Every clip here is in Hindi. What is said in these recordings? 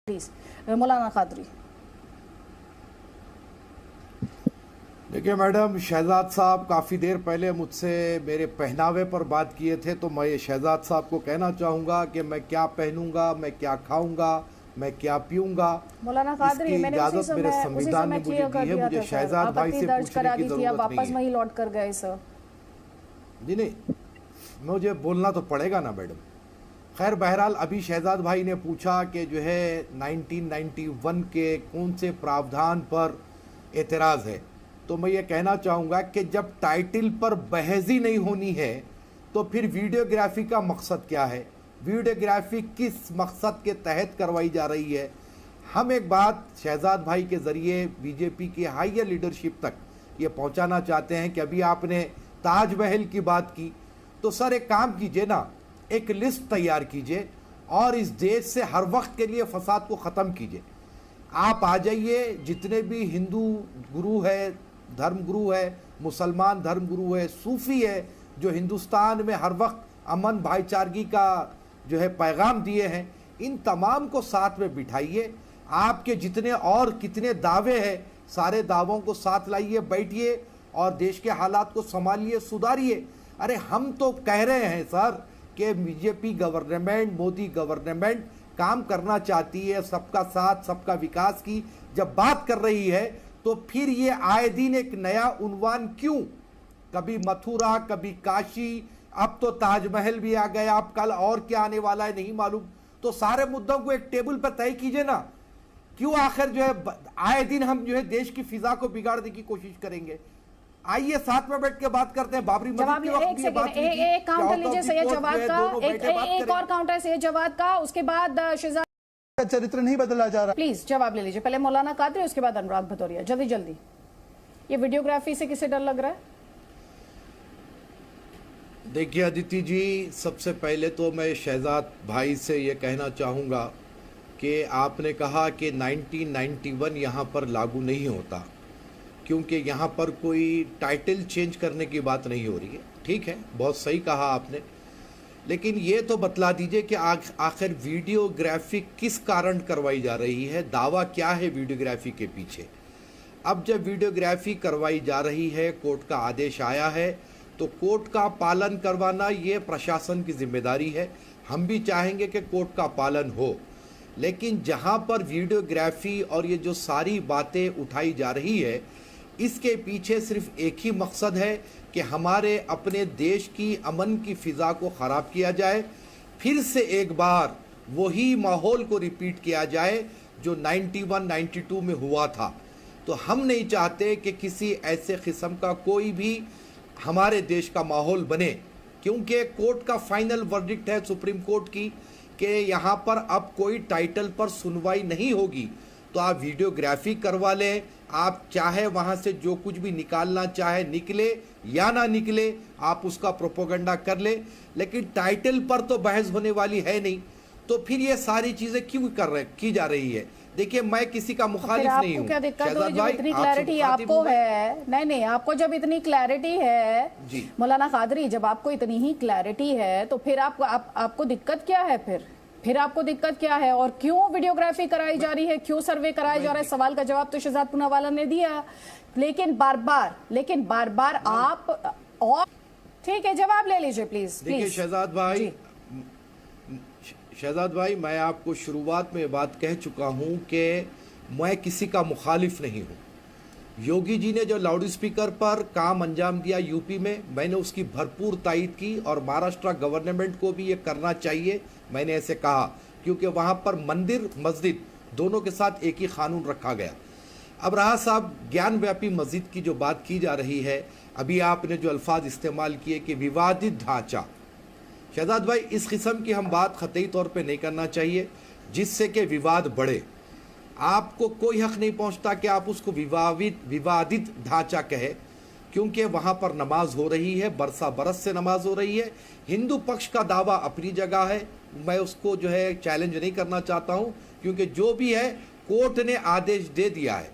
प्लीज मौलाना कादरी। देखिए मैडम, शहजाद साहब काफ़ी देर पहले मुझसे मेरे पहनावे पर बात किए थे, तो मैं ये शहजाद साहब को कहना चाहूँगा कि मैं क्या पहनूंगा, मैं क्या खाऊंगा, मैं क्या पीऊंगा, मौलाना कादरी, इसकी मैंने इजाज़त मेरे संविधान ने मुझे दी है। मुझे शहजाद भाई से पूछने की ज़रूरत वापस नहीं है। वही लौट कर गए सर। जी नहीं, मुझे बोलना तो पड़ेगा ना मैडम। खैर बहरहाल, अभी शहजाद भाई ने पूछा कि जो है 1991 के कौन से प्रावधान पर एतराज़ है, तो मैं ये कहना चाहूँगा कि जब टाइटल पर बहस ही नहीं होनी है तो फिर वीडियोग्राफी का मकसद क्या है, वीडियोग्राफी किस मकसद के तहत करवाई जा रही है। हम एक बात शहजाद भाई के ज़रिए बीजेपी की हायर लीडरशिप तक ये पहुंचाना चाहते हैं कि अभी आपने ताजमहल की बात की, तो सर एक काम कीजिए ना, एक लिस्ट तैयार कीजिए और इस देश से हर वक्त के लिए फसाद को ख़त्म कीजिए। आप आ जाइए, जितने भी हिंदू गुरु है, धर्म गुरु है, मुसलमान धर्म गुरु है, सूफ़ी है, जो हिंदुस्तान में हर वक्त अमन भाईचारगी का जो है पैगाम दिए हैं, इन तमाम को साथ में बिठाइए। आपके जितने और कितने दावे हैं, सारे दावों को साथ लाइए, बैठिए और देश के हालात को संभालिए, सुधारिए। अरे हम तो कह रहे हैं सर कि बीजेपी गवर्नमेंट, मोदी गवर्नमेंट काम करना चाहती है, सबका साथ सबका विकास की जब बात कर रही है, तो फिर ये आए दिन एक नया उन्वान क्यों? कभी मथुरा, कभी काशी, अब तो ताजमहल भी आ गया, अब कल और क्या आने वाला है नहीं मालूम। तो सारे मुद्दों को एक टेबल पर तय कीजिए ना। क्यों आखिर जो है आए दिन हम जो है देश की फिजा को बिगाड़ने की कोशिश करेंगे? आइए साथ में बैठ के बात करते हैं। बाबरी मस्जिद की वक्त ये बात हुई थी। एक काउंटर लीजिए सैयद जवाद का, एक और काउंटर सैयद जवाद का, उसके बाद शहजाद का चरित्र नहीं बदला जा रहा। प्लीज जवाब ले लीजिए, पहले मौलाना कादरी, उसके बाद अनुराग भदौरिया, जल्दी जल्दी। ये वीडियोग्राफी से किसे डर लग रहा है? देखिए अदिति जी, सबसे पहले तो मैं शहजाद भाई से ये कहना चाहूँगा कि आपने कहा कि 1991 यहाँ पर लागू नहीं होता, क्योंकि यहाँ पर कोई टाइटल चेंज करने की बात नहीं हो रही है। ठीक है, बहुत सही कहा आपने, लेकिन ये तो बतला दीजिए कि आखिर वीडियोग्राफी किस कारण करवाई जा रही है, दावा क्या है वीडियोग्राफी के पीछे। अब जब वीडियोग्राफी करवाई जा रही है, कोर्ट का आदेश आया है, तो कोर्ट का पालन करवाना ये प्रशासन की जिम्मेदारी है। हम भी चाहेंगे कि कोर्ट का पालन हो, लेकिन जहाँ पर वीडियोग्राफी और ये जो सारी बातें उठाई जा रही है, इसके पीछे सिर्फ एक ही मकसद है कि हमारे अपने देश की अमन की फ़िज़ा को ख़राब किया जाए, फिर से एक बार वही माहौल को रिपीट किया जाए जो 91-92 में हुआ था। तो हम नहीं चाहते कि किसी ऐसे किस्म का कोई भी हमारे देश का माहौल बने, क्योंकि कोर्ट का फाइनल वर्डिक्ट है सुप्रीम कोर्ट की कि यहाँ पर अब कोई टाइटल पर सुनवाई नहीं होगी। तो आप वीडियोग्राफी करवा लें, आप चाहे वहाँ से जो कुछ भी निकालना चाहे निकले या ना निकले, आप उसका प्रोपोगंडा कर ले, लेकिन टाइटल पर तो बहस होने वाली है नहीं। तो फिर ये सारी चीज़ें क्यों की जा रही है? देखिए, मैं किसी का मुखालिफ नहीं हूँ। क्या दिक्कत हुई जब इतनी क्लैरिटी आपको है? नहीं, आपको जब इतनी क्लैरिटी है जी मौलाना कादरी, जब आपको इतनी ही क्लैरिटी है, तो फिर आपको दिक्कत क्या है? फिर आपको दिक्कत क्या है? और क्यों वीडियोग्राफी कराई जा रही है, क्यों सर्वे कराया जा रहा है? सवाल का जवाब तो शहजाद पूनावाला ने दिया, लेकिन बार बार आप और ठीक है, जवाब ले लीजिए प्लीज। देखिए शहजाद भाई, मैं आपको शुरुआत में बात कह चुका हूं कि मैं किसी का मुखालिफ नहीं हूं। योगी जी ने जो लाउड स्पीकर पर काम अंजाम दिया यूपी में, मैंने उसकी भरपूर तायीद की, और महाराष्ट्र गवर्नमेंट को भी ये करना चाहिए, मैंने ऐसे कहा, क्योंकि वहाँ पर मंदिर मस्जिद दोनों के साथ एक ही कानून रखा गया। अब रहा साहब ज्ञान व्यापी मस्जिद की जो बात की जा रही है, अभी आपने जो अल्फाज इस्तेमाल किए कि विवादित ढांचा, शहजाद भाई इस किस्म की हम बात ख़तई तौर पे नहीं करना चाहिए जिससे कि विवाद बढ़े। आपको कोई हक नहीं पहुंचता कि आप उसको विवादित ढांचा कहे, क्योंकि वहाँ पर नमाज हो रही है, बरसा बरस से नमाज हो रही है। हिंदू पक्ष का दावा अपनी जगह है, मैं उसको जो है चैलेंज नहीं करना चाहता हूँ, क्योंकि जो भी है कोर्ट ने आदेश दे दिया है,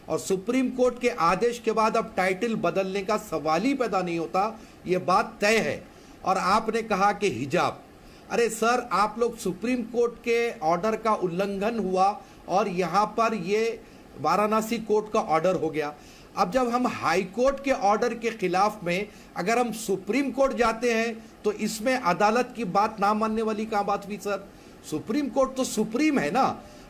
और सुप्रीम कोर्ट के आदेश के बाद अब टाइटल बदलने का सवाल ही पैदा नहीं होता, ये बात तय है। और आपने कहा कि हिजाब, अरे सर, आप लोग सुप्रीम कोर्ट के ऑर्डर का उल्लंघन हुआ और यहां पर ये वाराणसी कोर्ट का ऑर्डर हो गया। अब जब हम हाई कोर्ट के ऑर्डर के खिलाफ में अगर हम सुप्रीम कोर्ट जाते हैं तो इसमें अदालत की बात ना मानने वाली क्या बात हुई सर? सुप्रीम कोर्ट तो सुप्रीम है ना।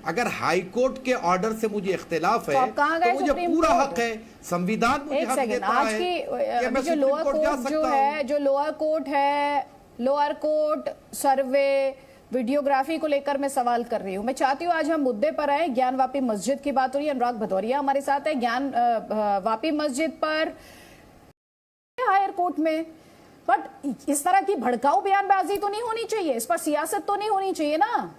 अगर हाई कोर्ट के ऑर्डर से मुझे इख्तिलाफ है तो मुझे पूरा हक है, संविधान मुझे हक देता आज है की कि मैं जो लोअर सुप्रीम कोर्ट जा कोर्ट जो सकता है, हूं। जो लोअर कोर्ट है, लोअर कोर्ट सर्वे वीडियोग्राफी को लेकर मैं सवाल कर रही हूं। मैं चाहती हूं आज हम मुद्दे पर आए। ज्ञान वापी मस्जिद की बात हो रही है, अनुराग भदौरिया हमारे साथ है। ज्ञान वापी मस्जिद पर हायर कोर्ट में, बट इस तरह की भड़काऊ बयानबाजी तो नहीं होनी चाहिए, इस पर सियासत तो नहीं होनी चाहिए ना।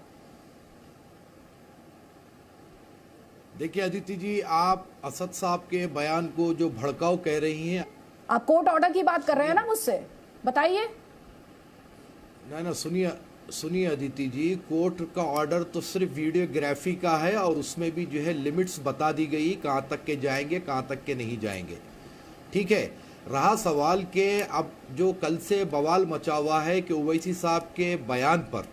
देखिए अदिति जी, आप असद साहब के बयान को जो भड़काऊ कह रही हैं। आप कोर्ट ऑर्डर की बात कर रहे हैं ना मुझसे, बताइए। ना सुनिए अदिति जी, कोर्ट का ऑर्डर तो सिर्फ वीडियोग्राफी का है और उसमें भी जो है लिमिट्स बता दी गई, कहां तक के जाएंगे कहां तक के नहीं जाएंगे। ठीक है, रहा सवाल के अब जो कल से बवाल मचा हुआ है कि ओवैसी साहब के बयान पर,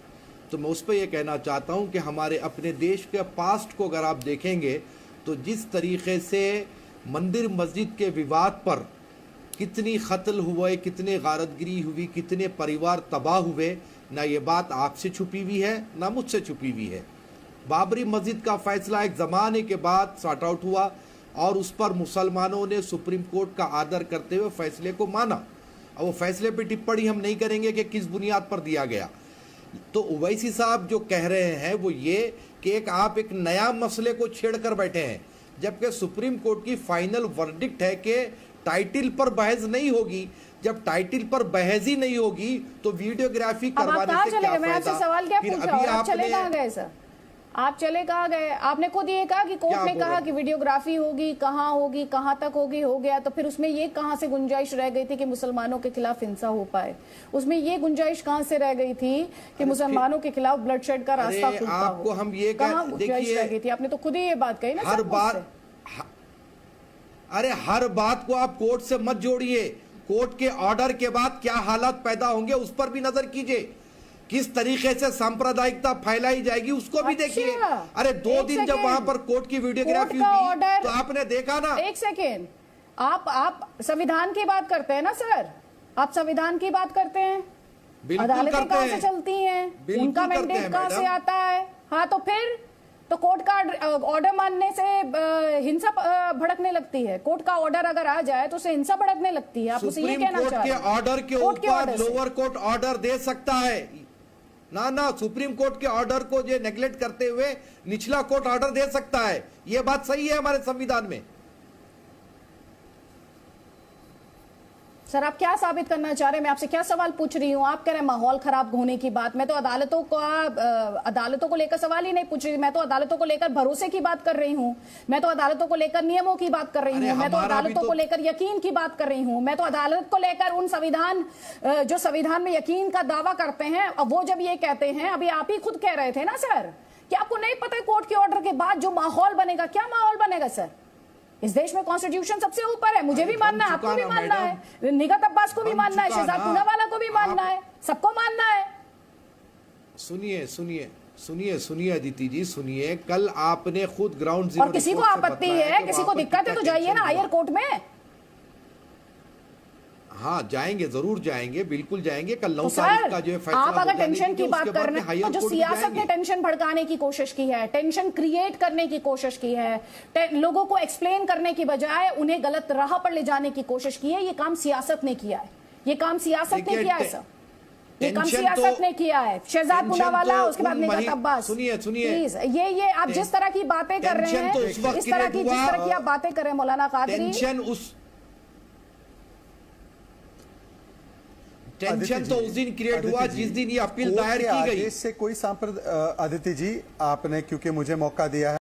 तो मैं उस पर यह कहना चाहता हूं कि हमारे अपने देश के पास्ट को अगर आप देखेंगे तो जिस तरीके से मंदिर मस्जिद के विवाद पर कितनी कत्ल हुए, कितने गारतगिरी हुई, कितने परिवार तबाह हुए, ना ये बात आपसे छुपी हुई है ना मुझसे छुपी हुई है। बाबरी मस्जिद का फैसला एक ज़माने के बाद सॉर्ट आउट हुआ और उस पर मुसलमानों ने सुप्रीम कोर्ट का आदर करते हुए फैसले को माना। और वो फैसले पर टिप्पणी हम नहीं करेंगे कि किस बुनियाद पर दिया गया। तो ओवैसी साहब जो कह रहे हैं वो ये कि आप एक नया मसले को छेड़कर बैठे हैं, जबकि सुप्रीम कोर्ट की फाइनल वर्डिक्ट है कि टाइटल पर बहस नहीं होगी। जब टाइटल पर बहस ही नहीं होगी तो वीडियोग्राफी करवाने से क्या मैं आपसे सवाल क्या पूछ रहा हूं, आप चले कहां गए सर? आप चले कहां गए? आपने खुद ये कहा कि कोर्ट ने कहा कि वीडियोग्राफी होगी, कहां तक होगी, हो गया। तो फिर उसमें ये कहां से गुंजाइश रह गई थी कि मुसलमानों के खिलाफ हिंसा हो पाए? उसमें ये गुंजाइश कहां से रह गई थी कि मुसलमानों के खिलाफ ब्लडशेड का रास्ता खुलता हो? आपको हम ये कहां गुंजाइश रह गई थी? आपने तो खुद ही ये बात कही ना। हर बात को आप कोर्ट से मत जोड़िए। कोर्ट के ऑर्डर के बाद क्या हालात पैदा होंगे उस पर भी नजर कीजिए, किस तरीके से सांप्रदायिकता फैलाई जाएगी उसको भी देखिए। अरे 2 दिन जब वहां पर कोर्ट की वीडियोग्राफी हुई तो आपने देखा ना। एक सेकेंड, आप संविधान की बात करते हैं ना सर? आप संविधान की बात करते हैं, अदालतें कहां से चलती हैं, उनका मैंडेट कहां से आता है? हाँ, तो फिर तो कोर्ट का ऑर्डर मानने से हिंसा भड़कने लगती है। कोर्ट का ऑर्डर अगर आ जाए तो उसे हिंसा भड़कने लगती है। आप उसे ये कहना चाह रहे हैं? ऑर्डर के ऊपर लोअर कोर्ट ऑर्डर दे सकता है ना, सुप्रीम कोर्ट के ऑर्डर को जो नेग्लेक्ट करते हुए निचला कोर्ट ऑर्डर दे सकता है। यह बात सही है हमारे संविधान में। सर, आप क्या साबित करना चाह रहे हैं? मैं आपसे क्या सवाल पूछ रही हूं? आप कह रहे हैं माहौल खराब होने की बात। मैं तो अदालतों को लेकर सवाल ही नहीं पूछ रही। मैं तो अदालतों को लेकर भरोसे की बात कर रही हूं। मैं तो अदालतों को लेकर नियमों की बात कर रही हूं। मैं तो अदालतों को लेकर यकीन की बात कर रही हूं। मैं तो अदालत को लेकर उन संविधान जो संविधान में यकीन का दावा करते हैं, वो जब ये कहते हैं, अभी आप ही खुद कह रहे थे ना सर कि आपको नहीं पता कोर्ट के ऑर्डर के बाद जो माहौल बनेगा, क्या माहौल बनेगा सर? इस देश में कॉन्स्टिट्यूशन सबसे ऊपर है। मुझे भी मानना है, आपको भी मानना है, निगत अब्बास को भी मानना है, शहजाद पूनावाला को भी मानना है, सबको मानना है। सुनिए अदिति जी, सुनिए। कल आपने खुद ग्राउंड जीरो और किसी को आपत्ति है, किसी को दिक्कत है तो जाइए ना हायर कोर्ट में। हाँ, जाएंगे, जरूर जाएंगे, बिल्कुल जाएंगे। कल 9 तो तारीख का जो है फैसला आप अगर टेंशन की बात कर रहे हैं तो जो सियासत ने टेंशन भड़काने की कोशिश की है, टेंशन क्रिएट करने की कोशिश की है, लोगों को एक्सप्लेन करने की बजाय उन्हें गलत राह पर ले जाने की कोशिश की है, ये काम सियासत ने किया है। ये काम सियासत ने किया है सर, ये काम सियासत ने किया है। शहजाद पूनावाला, उसके बाद निगत अब्बास। सुनिए प्लीज, ये आप जिस तरह की बातें कर रहे हैं, जिस तरह की आप बातें कर रहे हैं मौलाना कादरी, टेंशन तो उस दिन क्रिएट हुआ जिस दिन ये अपील दायर की गई। से कोई आदिति जी, आपने क्योंकि मुझे मौका दिया है।